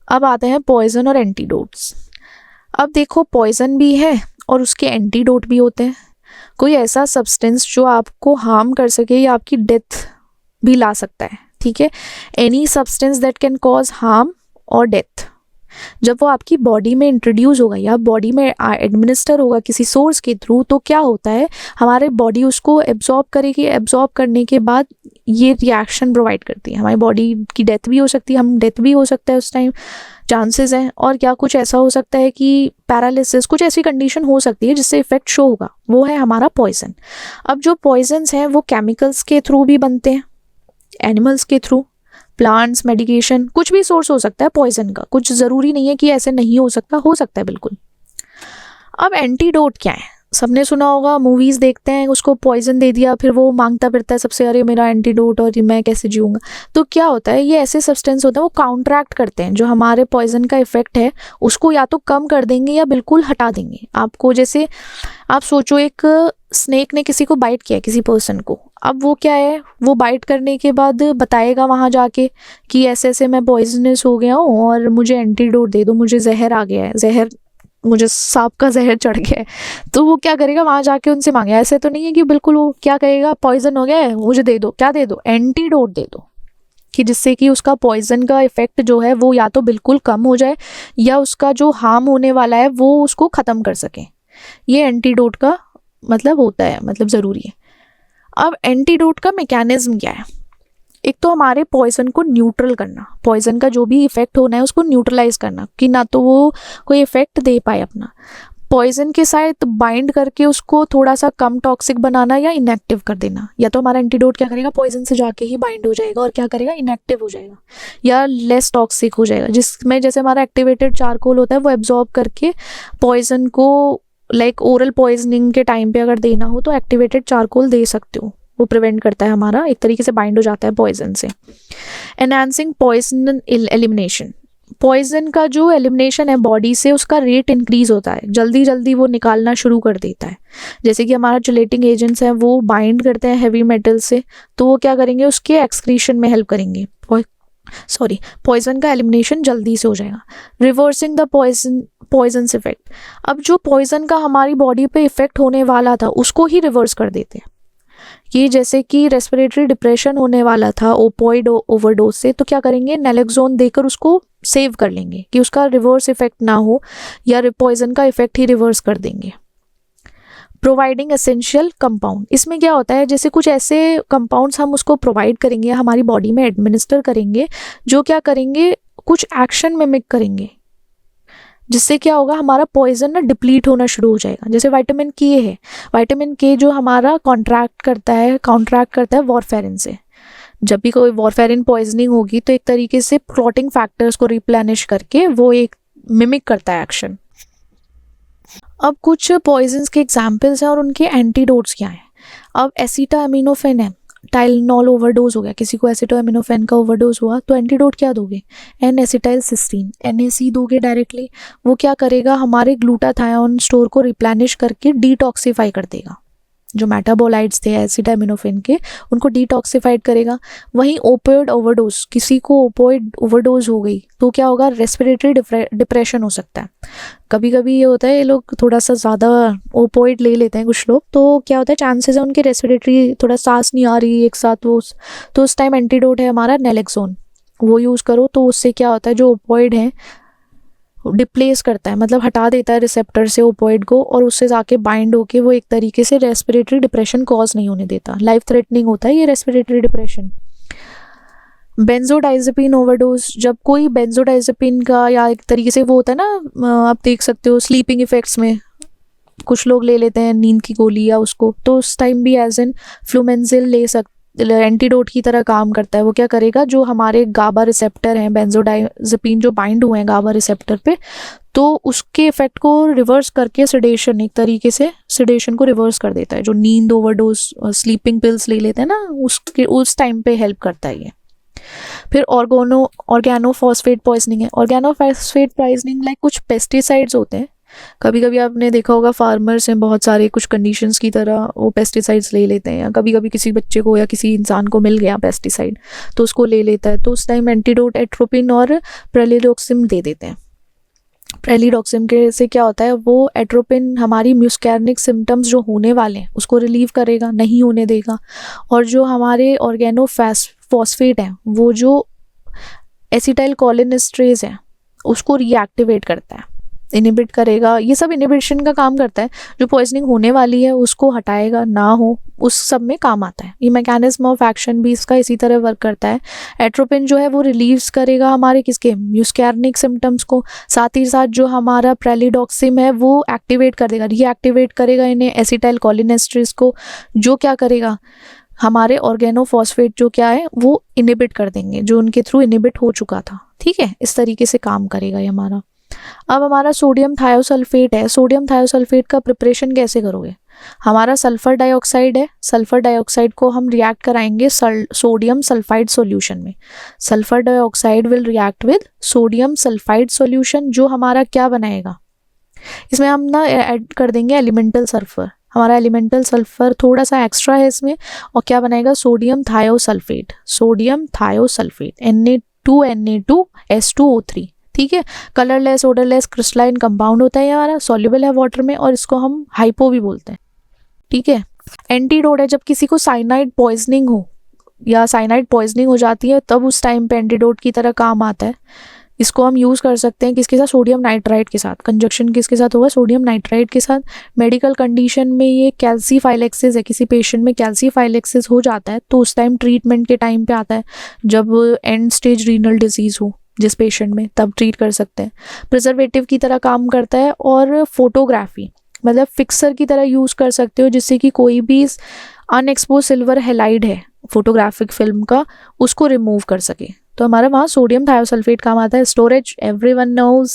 अब आते हैं पॉइजन और एंटीडोट्स। अब देखो पॉइजन भी है और उसके एंटीडोट भी होते हैं। कोई ऐसा सब्सटेंस जो आपको हार्म कर सके या आपकी डेथ भी ला सकता है, ठीक है। Any substance that can cause harm और डेथ, जब वो आपकी बॉडी में इंट्रोड्यूस होगा या बॉडी में एडमिनिस्टर होगा किसी सोर्स के थ्रू, तो क्या होता है हमारे बॉडी उसको एब्जॉर्ब करेगी। एब्जॉर्ब करने के बाद ये रिएक्शन प्रोवाइड करती है, हमारी बॉडी की डेथ भी हो सकती है, हम डेथ भी हो सकता है उस टाइम, चांसेस हैं। और क्या कुछ ऐसा हो सकता है कि पैरालिसिस, कुछ ऐसी कंडीशन हो सकती है जिससे इफेक्ट शो होगा, वो है हमारा पॉइजन। अब जो पॉइजन्स हैं वो केमिकल्स के थ्रू भी बनते हैं, एनिमल्स के थ्रू, प्लांट्स, मेडिकेशन, कुछ भी सोर्स हो सकता है पॉइजन का, कुछ ज़रूरी नहीं है कि ऐसे नहीं हो सकता है बिल्कुल। अब एंटीडोट क्या है, सबने सुना होगा, मूवीज़ देखते हैं, उसको पॉइजन दे दिया, फिर वो मांगता फिरता है सबसे, अरे मेरा एंटीडोट और मैं कैसे जीऊँगा। तो क्या होता है, ये ऐसे सब्सटेंस होते हैं वो काउंटरैक्ट करते हैं जो हमारे पॉइजन का इफेक्ट है, उसको या तो कम कर देंगे या बिल्कुल हटा देंगे। आपको जैसे आप सोचो एक स्नेक ने किसी को बाइट किया, किसी पर्सन को, अब वो क्या है, वो बाइट करने के बाद बताएगा वहाँ जाके कि ऐसे ऐसे मैं पॉइजनस हो गया हूँ और मुझे एंटीडोट दे दो, मुझे जहर आ गया है, जहर, मुझे सांप का जहर चढ़ गया है। तो वो क्या करेगा, वहाँ जाके उनसे मांगे। ऐसे तो नहीं है कि बिल्कुल वो क्या कहेगा, पॉइजन हो गया है मुझे दे दो, क्या दे दो, एंटीडोट दे दो, कि जिससे कि उसका पॉइजन का इफेक्ट जो है वो या तो बिल्कुल कम हो जाए या उसका जो हार्म होने वाला है वो उसको ख़त्म कर सके। ये एंटीडोट का मतलब होता है, मतलब ज़रूरी है। अब एंटीडोट का मैकेनिज्म क्या है, एक तो हमारे पॉइजन को न्यूट्रल करना, पॉइजन का जो भी इफेक्ट होना है उसको न्यूट्रलाइज करना, कि ना तो वो कोई इफेक्ट दे पाए अपना, पॉइजन के साथ बाइंड करके उसको थोड़ा सा कम टॉक्सिक बनाना या इनएक्टिव कर देना। या तो हमारा एंटीडोट क्या करेगा, पॉइजन से जाके ही बाइंड हो जाएगा और क्या करेगा, इनएक्टिव हो जाएगा या लेस टॉक्सिक हो जाएगा, जिसमें जैसे हमारा एक्टिवेटेड चारकोल होता है वो एब्जॉर्ब करके पॉइजन को, लाइक ओरल पॉइजनिंग के टाइम पे अगर देना हो तो एक्टिवेटेड चारकोल दे सकते हो, वो प्रिवेंट करता है, हमारा एक तरीके से बाइंड हो जाता है पॉइजन से। एनहांसिंग पॉइजन एलिमिनेशन, पॉइजन का जो एलिमिनेशन है बॉडी से उसका रेट इंक्रीज होता है, जल्दी जल्दी वो निकालना शुरू कर देता है। जैसे कि हमारा चिलेटिंग एजेंट्स हैं वो बाइंड करते हैं हैवी मेटल से, तो वो क्या करेंगे, उसके एक्सक्रीशन में हेल्प करेंगे, पॉइजन का एलिमिनेशन जल्दी से हो जाएगा। रिवर्सिंग द पॉइजन इफेक्ट, अब जो पॉइजन का हमारी बॉडी पे इफेक्ट होने वाला था उसको ही रिवर्स कर देते हैं। ये जैसे कि रेस्पिरेटरी डिप्रेशन होने वाला था ओपोइड ओवरडोज से, तो क्या करेंगे, नैलेक्सोन देकर उसको सेव कर लेंगे कि उसका रिवर्स इफेक्ट ना हो, या पॉइजन का इफेक्ट ही रिवर्स कर देंगे। प्रोवाइडिंग एसेंशियल कंपाउंड, इसमें क्या होता है, जैसे कुछ ऐसे कंपाउंड्स हम उसको प्रोवाइड करेंगे, हमारी बॉडी में एडमिनिस्टर करेंगे, जो क्या करेंगे, कुछ एक्शन मिमिक करेंगे, जिससे क्या होगा, हमारा पॉइजन ना डिप्लीट होना शुरू हो जाएगा। जैसे विटामिन के है, विटामिन के जो हमारा काउंट्रैक्ट करता है वॉरफेरिन से। जब भी कोई वॉरफेरिन पॉइजनिंग होगी तो एक तरीके से क्लॉटिंग फैक्टर्स को रिप्लेनिश करके वो एक मिमिक करता है एक्शन। अब कुछ पॉइजन्स के एग्जाम्पल्स हैं और उनके एंटीडोट्स क्या हैं। अब एसिटामिनोफेन है, टाइलनॉल ओवरडोज हो गया, किसी को एसिटामिनोफेन का ओवरडोज हुआ तो एंटीडोट क्या दोगे, एन एसिटाइल सिस्टीन, NaC दोगे डायरेक्टली। वो क्या करेगा, हमारे ग्लूटाथायोन स्टोर को रिप्लेनिश करके डिटॉक्सिफाई कर देगा, जो मेटाबोलाइट्स थे एसिटामिनोफेन के उनको डिटॉक्सिफाइड करेगा। वहीं ओपियोइड ओवरडोज, किसी को ओपियोइड ओवरडोज हो गई तो क्या होगा, रेस्पिरेटरी डिप्रेशन हो सकता है। कभी कभी ये होता है, ये लोग थोड़ा सा ज़्यादा ओपियोइड ले लेते हैं कुछ लोग, तो क्या होता है, चांसेस है उनके रेस्पिरेटरी, थोड़ा सांस नहीं आ रही एक साथ वो, तो उस टाइम एंटीडोट है हमारा नैलेक्सोन, वो यूज़ करो। तो उससे क्या होता है, जो ओपियोइड है डिप्लेस करता है, मतलब हटा देता है रिसेप्टर से ओपियोइड को, और उससे जाके बाइंड होके वो एक तरीके से रेस्पिरेटरी डिप्रेशन कॉज नहीं होने देता। लाइफ थ्रेटनिंग होता है ये रेस्पिरेटरी डिप्रेशन। बेंजोडाइजेपिन ओवरडोज, जब कोई बेंजोडाइजेपिन का, या एक तरीके से वो होता है ना, आप देख सकते हो स्लीपिंग इफेक्ट्स में कुछ लोग ले लेते हैं नींद की गोली या उसको, तो उस टाइम भी एज एन फ्लूमेंजिल ले सकते, एंटीडोट की तरह काम करता है। वो क्या करेगा, जो हमारे गाबा रिसेप्टर हैं, बेंजोडाइजेपिन जो बाइंड हुए हैं गाबा रिसेप्टर पे, तो उसके इफेक्ट को रिवर्स करके सिडेशन, एक तरीके से सिडेशन को रिवर्स कर देता है। जो नींद ओवरडोज स्लीपिंग पिल्स ले लेते हैं ना, उसके उस टाइम पे हेल्प करता है ये। फिर ऑर्गेनोफॉस्फेट पॉइजनिंग है। ऑर्गेनोफॉस्फेट पॉइजनिंग लाइक कुछ पेस्टिसाइड्स होते हैं कभी कभी आपने देखा होगा फार्मर्स हैं बहुत सारे, कुछ कंडीशंस की तरह वो पेस्टिसाइड्स ले लेते हैं, या कभी कभी किसी बच्चे को या किसी इंसान को मिल गया पेस्टिसाइड तो उसको ले लेता है, तो उस टाइम एंटीडोट एट्रोपिन और प्रेलिडोक्सिम दे देते हैं। प्रेलिडोक्सिम के से क्या होता है, वो एट्रोपिन हमारी म्यूस्कैर्निक सिम्टम्स जो होने वाले हैं उसको रिलीव करेगा, नहीं होने देगा, और जो हमारे ऑर्गेनोफॉस्फेट हैं वो जो एसिटाइल कोलिनेस्टरेज है उसको रीएक्टिवेट करता है, इनिबिट करेगा। ये सब इनिबिशन का काम करता है, जो पॉइजनिंग होने वाली है उसको हटाएगा, ना हो उस सब में काम आता है। ये मैकेनिज्म ऑफ एक्शन भी इसका इसी तरह वर्क करता है। एट्रोपिन जो है वो रिलीव्स करेगा हमारे किसके, म्यूस्कैर्निक सिम्टम्स को, साथ ही साथ जो हमारा प्रेलिडोक्सिम है वो एक्टिवेट कर देगा, रीएक्टिवेट करेगा इन्हें एसिटाइल कोलिनेस्टरेज को, जो क्या करेगा हमारे ऑर्गेनोफॉस्फेट जो क्या है वो इनिबिट कर देंगे, जो उनके थ्रू इनिबिट हो चुका था। ठीक है, इस तरीके से काम करेगा ये हमारा। अब हमारा सोडियम थायोसल्फेट है, सोडियम थायोसल्फेट का प्रिपरेशन कैसे करोगे, हमारा सल्फर डाइऑक्साइड है, सल्फर डाइऑक्साइड को हम रिएक्ट कराएंगे सोडियम सल्फाइड सॉल्यूशन में। Sulphur dioxide will react with sodium sulphide solution, जो हमारा क्या बनाएगा, इसमें हम ना ऐड कर देंगे एलिमेंटल सल्फर, हमारा एलिमेंटल सल्फर थोड़ा सा एक्स्ट्रा है इसमें, और क्या बनाएगा sodium thiosulphate, sodium thiosulphate Na2NA2S2O3। ठीक है, कलरलेस ओडरलेस क्रिस्टलाइन कंपाउंड होता है ये हमारा, सॉल्युबल है वाटर में, और इसको हम हाइपो भी बोलते हैं। ठीक है, एंटीडोट है, जब किसी को साइनाइड पॉइजनिंग हो या साइनाइड पॉइजनिंग हो जाती है तब उस टाइम पे एंटीडोट की तरह काम आता है। इसको हम यूज़ कर सकते हैं किसके साथ, सोडियम नाइट्राइड के साथ। कंजक्शन किसके साथ होगा, सोडियम नाइट्राइड के साथ। मेडिकल कंडीशन में ये कैल्सीफाइलेक्सिस है, किसी पेशेंट में कैल्सीफाइलेक्सिस हो जाता है तो उस टाइम ट्रीटमेंट के टाइम पे आता है, जब एंड स्टेज रीनल डिजीज़ हो जिस पेशेंट में, तब ट्रीट कर सकते हैं। प्रिजर्वेटिव की तरह काम करता है, और फोटोग्राफी मतलब फिक्सर की तरह यूज़ कर सकते हो, जिससे कि कोई भी अनएक्सपोज सिल्वर हैलाइड है फोटोग्राफिक फिल्म का उसको रिमूव कर सके, तो हमारा वहाँ सोडियम थायोसल्फेट काम आता है। Storage everyone knows.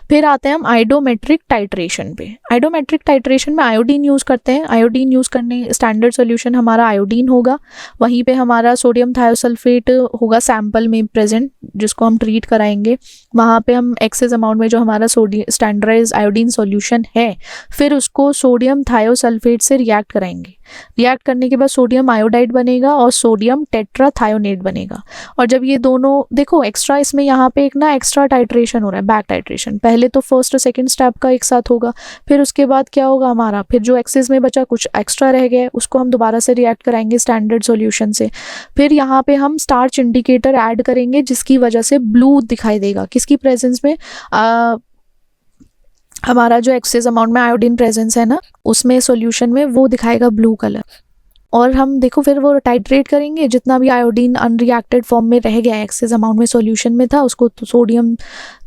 फिर आते हैं हम आयोडोमेट्रिक टाइट्रेशन पे। आयोडोमेट्रिक टाइट्रेशन में आयोडीन यूज़ करते हैं। आयोडीन यूज़ करने स्टैंडर्ड सोल्यूशन हमारा आयोडीन होगा, वहीं पे हमारा सोडियम थायोसल्फेट होगा सैंपल में प्रेजेंट, जिसको हम ट्रीट कराएंगे। वहाँ पे हम एक्सेस अमाउंट में जो हमारा सोडियम स्टैंडर्डाइज आयोडीन सॉल्यूशन है, फिर उसको सोडियम थायोसल्फेट से रिएक्ट कराएंगे। रिएक्ट करने के बाद सोडियम आयोडाइड बनेगा और सोडियम टेट्राथायोनेट बनेगा। और जब ये दोनों देखो एक्स्ट्रा, इसमें यहाँ पे एक ना एक्स्ट्रा टाइट्रेशन हो रहा है, बैक टाइट्रेशन। पहले तो फर्स्ट और सेकंड स्टेप का एक साथ होगा, फिर उसके बाद क्या होगा हमारा, फिर जो एक्सेस में बचा कुछ एक्स्ट्रा रह गया उसको हम दोबारा से रिएक्ट कराएंगे स्टैंडर्ड सॉल्यूशन से। फिर यहाँ पे हम स्टार्च इंडिकेटर ऐड करेंगे, जिसकी वजह से ब्लू दिखाई देगा, किसकी प्रेजेंस में, हमारा जो एक्सेस अमाउंट में आयोडीन प्रेजेंस है ना उसमें सॉल्यूशन में, वो दिखाएगा ब्लू कलर। और हम देखो फिर वो टाइट्रेट करेंगे, जितना भी आयोडीन अनरिएक्टेड फॉर्म में रह गया एक्सेस अमाउंट में सॉल्यूशन में था, उसको तो सोडियम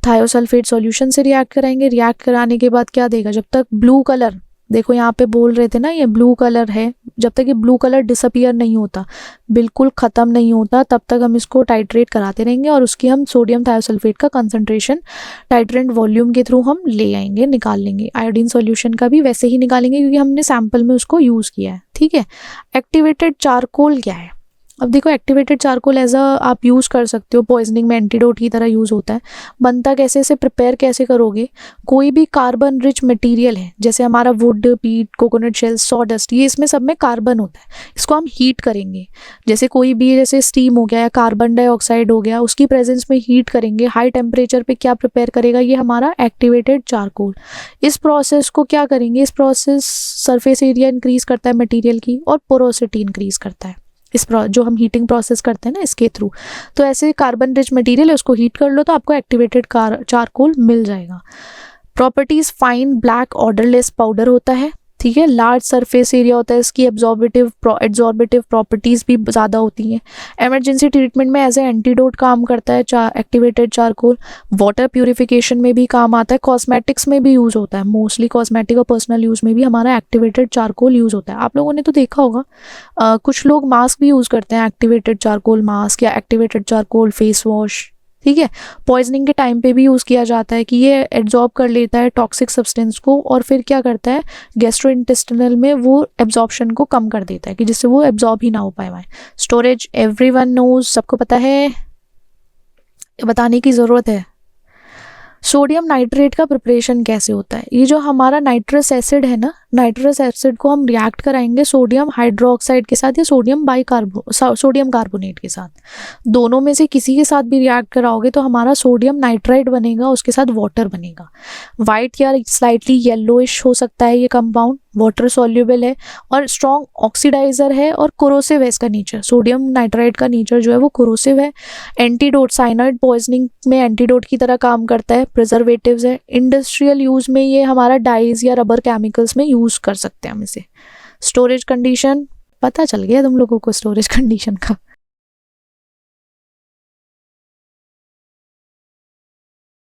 थायोसल्फेट सॉल्यूशन से रिएक्ट कराएंगे। रिएक्ट कराने के बाद क्या देगा, जब तक ब्लू कलर, देखो यहाँ पे बोल रहे थे ना ये ब्लू कलर है, जब तक ये ब्लू कलर डिसअपियर नहीं होता, बिल्कुल ख़त्म नहीं होता, तब तक हम इसको टाइट्रेट कराते रहेंगे। और उसकी हम सोडियम थायोसल्फेट का कंसंट्रेशन टाइट्रेंट वॉल्यूम के थ्रू हम ले आएंगे, निकाल लेंगे। आयोडीन सॉल्यूशन का भी वैसे ही निकालेंगे क्योंकि हमने सैंपल में उसको यूज़ किया है। ठीक है, एक्टिवेटेड चारकोल क्या है, अब देखो एक्टिवेटेड चारकोल एज अ आप यूज़ कर सकते हो, पॉइजनिंग में एंटीडोट की तरह यूज़ होता है। बनता कैसे, इसे प्रिपेयर कैसे करोगे, कोई भी कार्बन रिच मटेरियल है, जैसे हमारा वुड, पीट, कोकोनट शेल, सॉडस्ट, ये इसमें सब में कार्बन होता है, इसको हम हीट करेंगे। जैसे कोई भी, जैसे स्टीम हो गया या कार्बन डाइऑक्साइड हो गया, उसकी प्रेजेंस में हीट करेंगे हाई टेम्परेचर पे, क्या प्रिपेयर करेगा ये हमारा एक्टिवेटेड चारकोल। इस प्रोसेस को क्या करेंगे, इस प्रोसेस सरफेस एरिया इंक्रीज करता है मटेरियल की, और पोरोसिटी इंक्रीज करता है, इस जो हम हीटिंग प्रोसेस करते हैं ना इसके थ्रू। तो ऐसे कार्बन रिच मटेरियल है, उसको हीट कर लो तो आपको एक्टिवेटेड चारकोल मिल जाएगा। Properties, fine black odourless powder होता है। ठीक है, लार्ज सरफेस एरिया होता है, इसकी एब्जॉर्बिटिव प्रॉपर्टीज़ भी ज़्यादा होती हैं। इमरजेंसी ट्रीटमेंट में एज ए एंटीडोट काम करता है एक्टिवेटेड चारकोल। वाटर प्यूरिफिकेशन में भी काम आता है, कॉस्मेटिक्स में भी यूज़ होता है, मोस्टली कॉस्मेटिक और पर्सनल यूज़ में भी हमारा एक्टिवेटेड चारकोल यूज़ होता है। आप लोगों ने तो देखा होगा कुछ लोग मास्क भी यूज़ करते हैं, एक्टिवेटेड चारकोल मास्क या एक्टिवेटेड चारकोल फेस वॉश। ठीक है, पॉइजनिंग के टाइम पे भी यूज़ किया जाता है कि ये एब्जॉर्ब कर लेता है टॉक्सिक सब्सटेंस को, और फिर क्या करता है गैस्ट्रोइंटेस्टिनल में वो एब्जॉर्प्शन को कम कर देता है, कि जिससे वो एब्जॉर्ब ही ना हो पाए। स्टोरेज एवरीवन नोज, सबको पता है, बताने की ज़रूरत है। सोडियम नाइट्रेट का प्रिपरेशन कैसे होता है? ये जो हमारा नाइट्रस एसिड है ना, नाइट्रस एसिड को हम रिएक्ट कराएंगे सोडियम हाइड्रोक्साइड के साथ या सोडियम कार्बोनेट के साथ। दोनों में से किसी के साथ भी रिएक्ट कराओगे तो हमारा सोडियम नाइट्राइट बनेगा, उसके साथ वाटर बनेगा। वाइट या स्लाइटली येलोइश हो सकता है ये कंपाउंड, वाटर सॉल्युबल है और स्ट्रॉन्ग ऑक्सीडाइजर है और कोरोसिव है इसका नेचर। सोडियम नाइट्राइट का नेचर जो है वो कोरोसिव है। एंटीडोट, साइनाइड पॉइजनिंग में एंटीडोट की तरह काम करता है। प्रिजर्वेटिव्स है। इंडस्ट्रियल यूज में ये हमारा डाइज या रबर केमिकल्स में यूज कर सकते हैं हम इसे। स्टोरेज कंडीशन, पता चल गया तुम लोगों को स्टोरेज कंडीशन का।